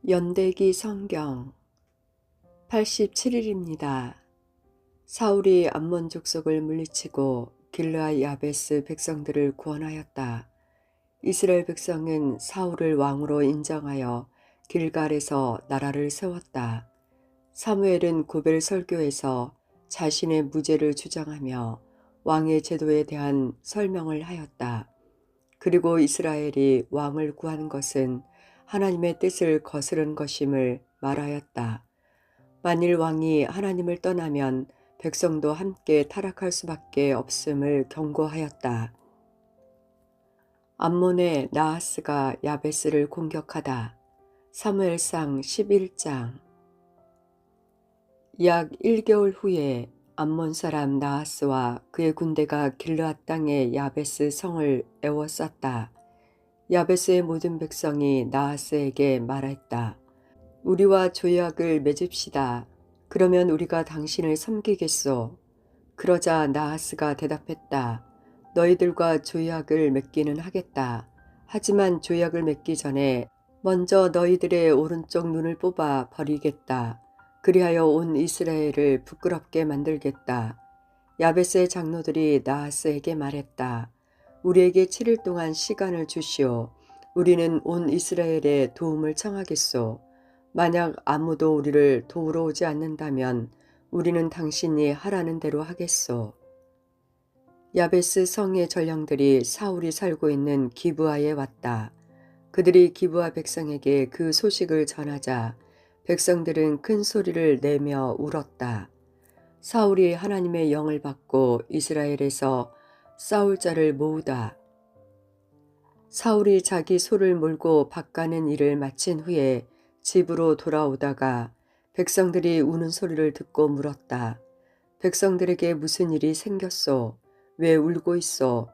연대기 성경 87일입니다. 사울이 암몬 족속을 물리치고 길르앗 야베스 백성들을 구원하였다. 이스라엘 백성은 사울을 왕으로 인정하여 길갈에서 나라를 세웠다. 사무엘은 고벨 설교에서 자신의 무죄를 주장하며 왕의 제도에 대한 설명을 하였다. 그리고 이스라엘이 왕을 구한 것은 하나님의 뜻을 거스른 것임을 말하였다. 만일 왕이 하나님을 떠나면 백성도 함께 타락할 수밖에 없음을 경고하였다. 암몬의 나하스가 야베스를 공격하다. 사무엘상 11장. 약 1개월 후에 암몬 사람 나하스와 그의 군대가 길르앗 땅의 야베스 성을 에워쌌다. 야베스의 모든 백성이 나하스에게 말했다. 우리와 조약을 맺읍시다. 그러면 우리가 당신을 섬기겠소. 그러자 나하스가 대답했다. 너희들과 조약을 맺기는 하겠다. 하지만 조약을 맺기 전에 먼저 너희들의 오른쪽 눈을 뽑아 버리겠다. 그리하여 온 이스라엘을 부끄럽게 만들겠다. 야베스의 장로들이 나하스에게 말했다. 우리에게 7일 동안 시간을 주시오. 우리는 온 이스라엘의 도움을 청하겠소. 만약 아무도 우리를 도우러 오지 않는다면 우리는 당신이 하라는 대로 하겠소. 야베스 성의 전령들이 사울이 살고 있는 기브아에 왔다. 그들이 기브아 백성에게 그 소식을 전하자 백성들은 큰 소리를 내며 울었다. 사울이 하나님의 영을 받고 이스라엘에서 싸울 자를 모으다. 사울이 자기 소를 몰고 밭가는 일을 마친 후에 집으로 돌아오다가 백성들이 우는 소리를 듣고 물었다. 백성들에게 무슨 일이 생겼소? 왜 울고 있소?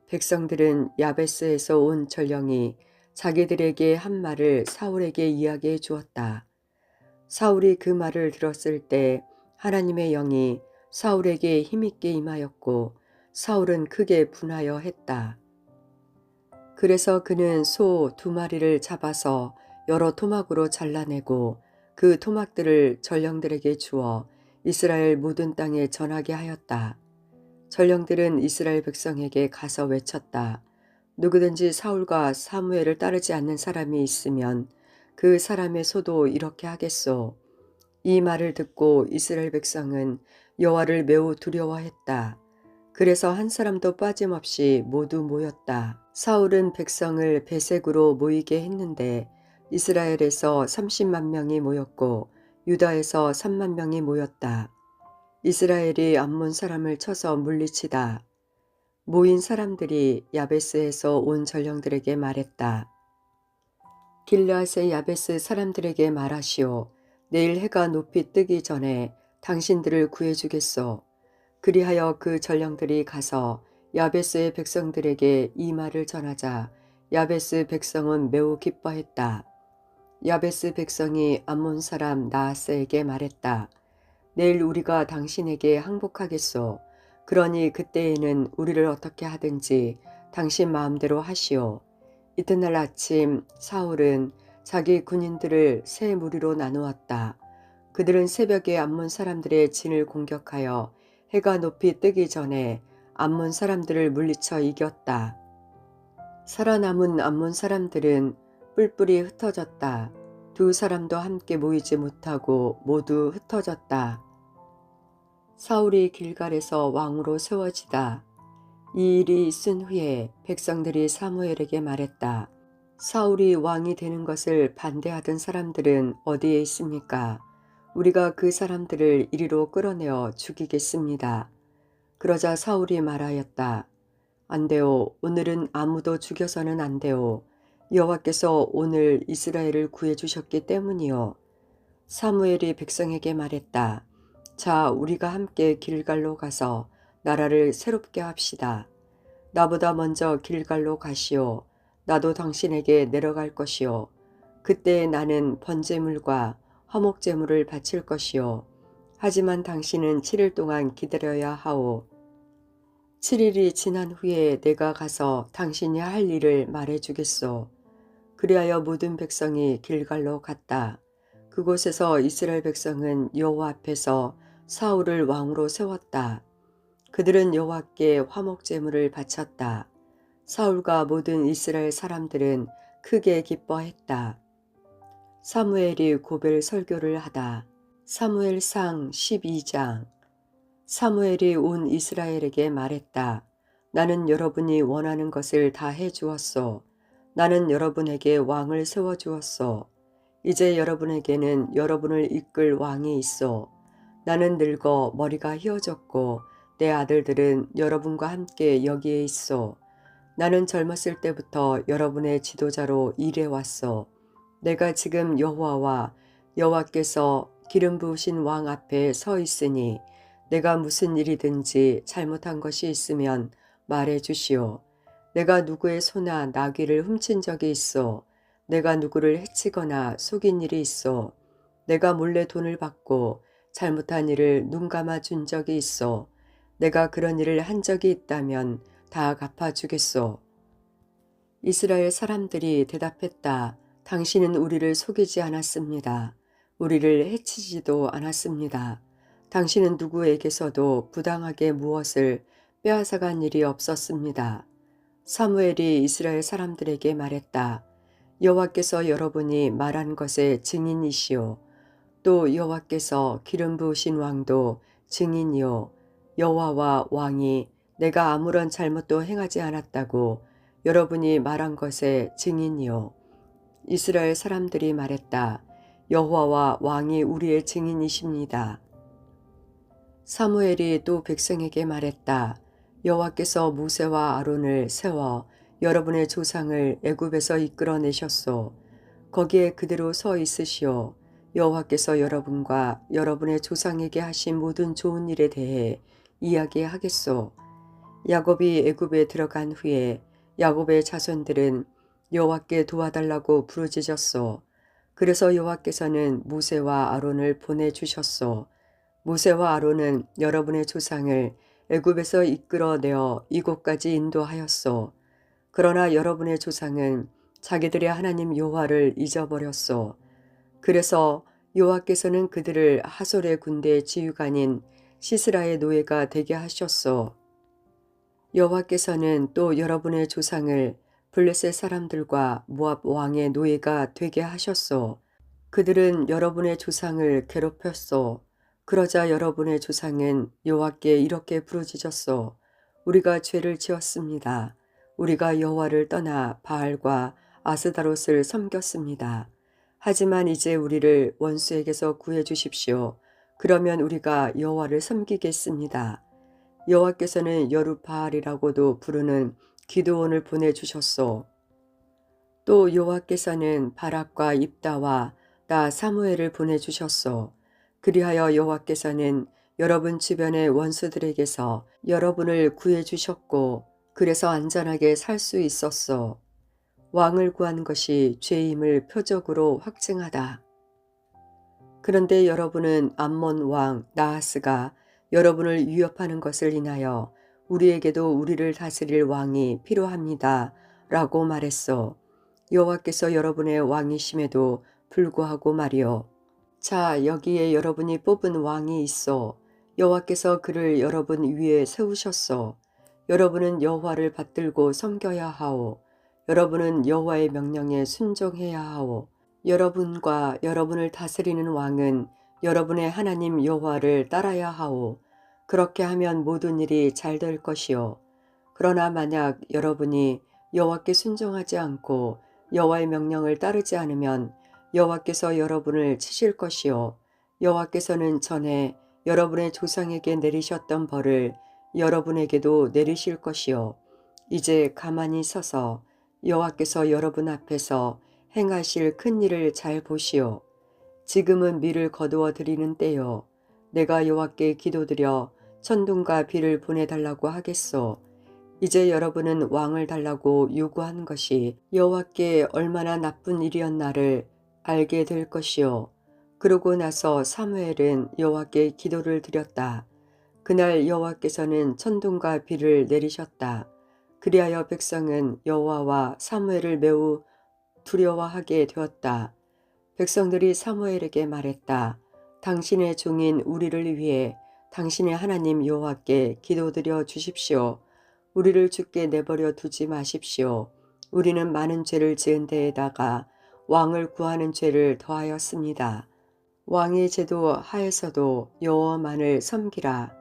백성들은 야베스에서 온 전령이 자기들에게 한 말을 사울에게 이야기해 주었다. 사울이 그 말을 들었을 때 하나님의 영이 사울에게 힘있게 임하였고 사울은 크게 분하여 했다. 그래서 그는 소 2마리를 잡아서 여러 토막으로 잘라내고 그 토막들을 전령들에게 주어 이스라엘 모든 땅에 전하게 하였다. 전령들은 이스라엘 백성에게 가서 외쳤다. 누구든지 사울과 사무엘을 따르지 않는 사람이 있으면 그 사람의 소도 이렇게 하겠소. 이 말을 듣고 이스라엘 백성은 여호와를 매우 두려워했다. 그래서 한 사람도 빠짐없이 모두 모였다. 사울은 백성을 베색으로 모이게 했는데 이스라엘에서 30만 명이 모였고 유다에서 3만 명이 모였다. 이스라엘이 암몬 사람을 쳐서 물리치다. 모인 사람들이 야베스에서 온 전령들에게 말했다. 길르앗의 야베스 사람들에게 말하시오. 내일 해가 높이 뜨기 전에 당신들을 구해주겠소. 그리하여 그 전령들이 가서 야베스의 백성들에게 이 말을 전하자 야베스 백성은 매우 기뻐했다. 야베스 백성이 암몬 사람 나하스에게 말했다. 내일 우리가 당신에게 항복하겠소. 그러니 그때에는 우리를 어떻게 하든지 당신 마음대로 하시오. 이튿날 아침 사울은 자기 군인들을 세 무리로 나누었다. 그들은 새벽에 암몬 사람들의 진을 공격하여 해가 높이 뜨기 전에 암몬 사람들을 물리쳐 이겼다. 살아남은 암몬 사람들은 뿔뿔이 흩어졌다. 2사람도 함께 모이지 못하고 모두 흩어졌다. 사울이 길갈에서 왕으로 세워지다. 이 일이 있은 후에 백성들이 사무엘에게 말했다. 사울이 왕이 되는 것을 반대하던 사람들은 어디에 있습니까? 우리가 그 사람들을 이리로 끌어내어 죽이겠습니다. 그러자 사울이 말하였다. 안 돼요. 오늘은 아무도 죽여서는 안 돼요. 여호와께서 오늘 이스라엘을 구해주셨기 때문이요. 사무엘이 백성에게 말했다. 자, 우리가 함께 길갈로 가서 나라를 새롭게 합시다. 나보다 먼저 길갈로 가시오. 나도 당신에게 내려갈 것이요. 그때 나는 번제물과 화목제물을 바칠 것이요. 하지만 당신은 7일 동안 기다려야 하오. 7일이 지난 후에 내가 가서 당신이 할 일을 말해 주겠소. 그리하여 모든 백성이 길갈로 갔다. 그곳에서 이스라엘 백성은 여호와 앞에서 사울을 왕으로 세웠다. 그들은 여호와께 화목 제물을 바쳤다. 사울과 모든 이스라엘 사람들은 크게 기뻐했다. 사무엘이 고별 설교를 하다. 사무엘상 12장. 사무엘이 온 이스라엘에게 말했다. 나는 여러분이 원하는 것을 다 해주었소. 나는 여러분에게 왕을 세워주었소. 이제 여러분에게는 여러분을 이끌 왕이 있어. 나는 늙어 머리가 휘어졌고 내 아들들은 여러분과 함께 여기에 있어. 나는 젊었을 때부터 여러분의 지도자로 일해왔어. 내가 지금 여호와와 여호와께서 기름 부으신 왕 앞에 서 있으니 내가 무슨 일이든지 잘못한 것이 있으면 말해 주시오. 내가 누구의 소나 나귀를 훔친 적이 있어. 내가 누구를 해치거나 속인 일이 있어. 내가 몰래 돈을 받고 잘못한 일을 눈 감아 준 적이 있어. 내가 그런 일을 한 적이 있다면 다 갚아주겠소. 이스라엘 사람들이 대답했다. 당신은 우리를 속이지 않았습니다. 우리를 해치지도 않았습니다. 당신은 누구에게서도 부당하게 무엇을 빼앗아간 일이 없었습니다. 사무엘이 이스라엘 사람들에게 말했다. 여호와께서 여러분이 말한 것의 증인이시오. 또 여호와께서 기름 부으신 왕도 증인이요. 여호와와 왕이 내가 아무런 잘못도 행하지 않았다고 여러분이 말한 것의 증인이요. 이스라엘 사람들이 말했다. 여호와와 왕이 우리의 증인이십니다. 사무엘이 또 백성에게 말했다. 여호와께서 모세와 아론을 세워 여러분의 조상을 애굽에서 이끌어내셨소. 거기에 그대로 서 있으시오. 여호와께서 여러분과 여러분의 조상에게 하신 모든 좋은 일에 대해 이야기하겠소. 야곱이 애굽에 들어간 후에 야곱의 자손들은 여호와께 도와달라고 부르짖었소. 그래서 여호와께서는 모세와 아론을 보내주셨소. 모세와 아론은 여러분의 조상을 애굽에서 이끌어내어 이곳까지 인도하였소. 그러나 여러분의 조상은 자기들의 하나님 여호와를 잊어버렸소. 그래서 여호와께서는 그들을 하솔의 군대의 지휘관인 시스라의 노예가 되게 하셨소. 여호와께서는 또 여러분의 조상을 블레셋 사람들과 모압 왕의 노예가 되게 하셨소. 그들은 여러분의 조상을 괴롭혔소. 그러자 여러분의 조상은 여호와께 이렇게 부르짖었소. 우리가 죄를 지었습니다. 우리가 여호와를 떠나 바알과 아스다롯을 섬겼습니다. 하지만 이제 우리를 원수에게서 구해 주십시오. 그러면 우리가 여호와를 섬기겠습니다. 여호와께서는 여룻바알이라고도 부르는 기드온을 보내주셨소. 또 여호와께서는 바락과 입다와 나 사무엘을 보내주셨소. 그리하여 여호와께서는 여러분 주변의 원수들에게서 여러분을 구해주셨고 그래서 안전하게 살 수 있었소. 왕을 구한 것이 죄임을 표적으로 확증하다. 그런데 여러분은 암몬 왕 나하스가 여러분을 위협하는 것을 인하여 우리에게도 우리를 다스릴 왕이 필요합니다. 라고 말했소. 여호와께서 여러분의 왕이심에도 불구하고 말이요. 자, 여기에 여러분이 뽑은 왕이 있어. 여호와께서 그를 여러분 위에 세우셨소. 여러분은 여호와를 받들고 섬겨야 하오. 여러분은 여호와의 명령에 순종해야 하오. 여러분과 여러분을 다스리는 왕은 여러분의 하나님 여호와를 따라야 하오. 그렇게 하면 모든 일이 잘 될 것이요. 그러나 만약 여러분이 여호와께 순종하지 않고 여호와의 명령을 따르지 않으면 여호와께서 여러분을 치실 것이요. 여호와께서는 전에 여러분의 조상에게 내리셨던 벌을 여러분에게도 내리실 것이요. 이제 가만히 서서 여호와께서 여러분 앞에서 행하실 큰 일을 잘 보시오. 지금은 밀을 거두어 드리는 때요. 내가 여호와께 기도드려 천둥과 비를 보내달라고 하겠소. 이제 여러분은 왕을 달라고 요구한 것이 여호와께 얼마나 나쁜 일이었나를 알게 될 것이요. 그러고 나서 사무엘은 여호와께 기도를 드렸다. 그날 여호와께서는 천둥과 비를 내리셨다. 그리하여 백성은 여호와와 사무엘을 매우 두려워하게 되었다. 백성들이 사무엘에게 말했다. 당신의 종인 우리를 위해 당신의 하나님 여호와께 기도드려 주십시오. 우리를 죽게 내버려 두지 마십시오. 우리는 많은 죄를 지은 데에다가 왕을 구하는 죄를 더하였습니다. 왕의 제도 하에서도 여호와만을 섬기라.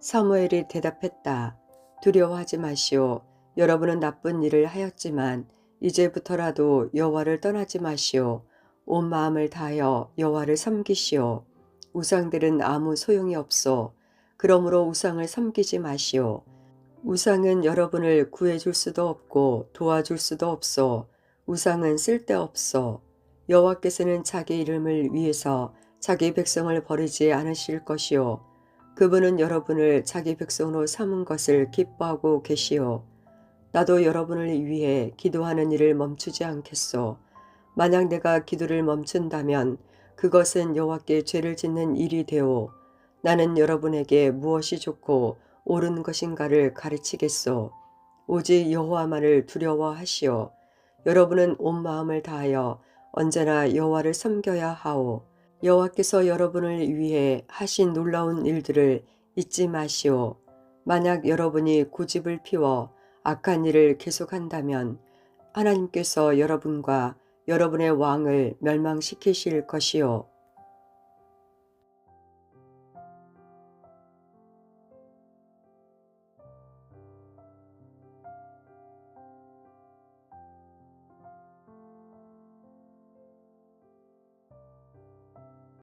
사무엘이 대답했다. 두려워하지 마시오. 여러분은 나쁜 일을 하였지만 이제부터라도 여호와를 떠나지 마시오. 온 마음을 다하여 여호와를 섬기시오. 우상들은 아무 소용이 없소. 그러므로 우상을 섬기지 마시오. 우상은 여러분을 구해줄 수도 없고 도와줄 수도 없소. 우상은 쓸데없소. 여호와께서는 자기 이름을 위해서 자기 백성을 버리지 않으실 것이요. 그분은 여러분을 자기 백성으로 삼은 것을 기뻐하고 계시오. 나도 여러분을 위해 기도하는 일을 멈추지 않겠소. 만약 내가 기도를 멈춘다면 그것은 여호와께 죄를 짓는 일이 되오. 나는 여러분에게 무엇이 좋고 옳은 것인가를 가르치겠소. 오직 여호와만을 두려워하시오. 여러분은 온 마음을 다하여 언제나 여호와를 섬겨야 하오. 여호와께서 여러분을 위해 하신 놀라운 일들을 잊지 마시오. 만약 여러분이 고집을 피워 악한 일을 계속한다면 하나님께서 여러분과 여러분의 왕을 멸망시키실 것이요.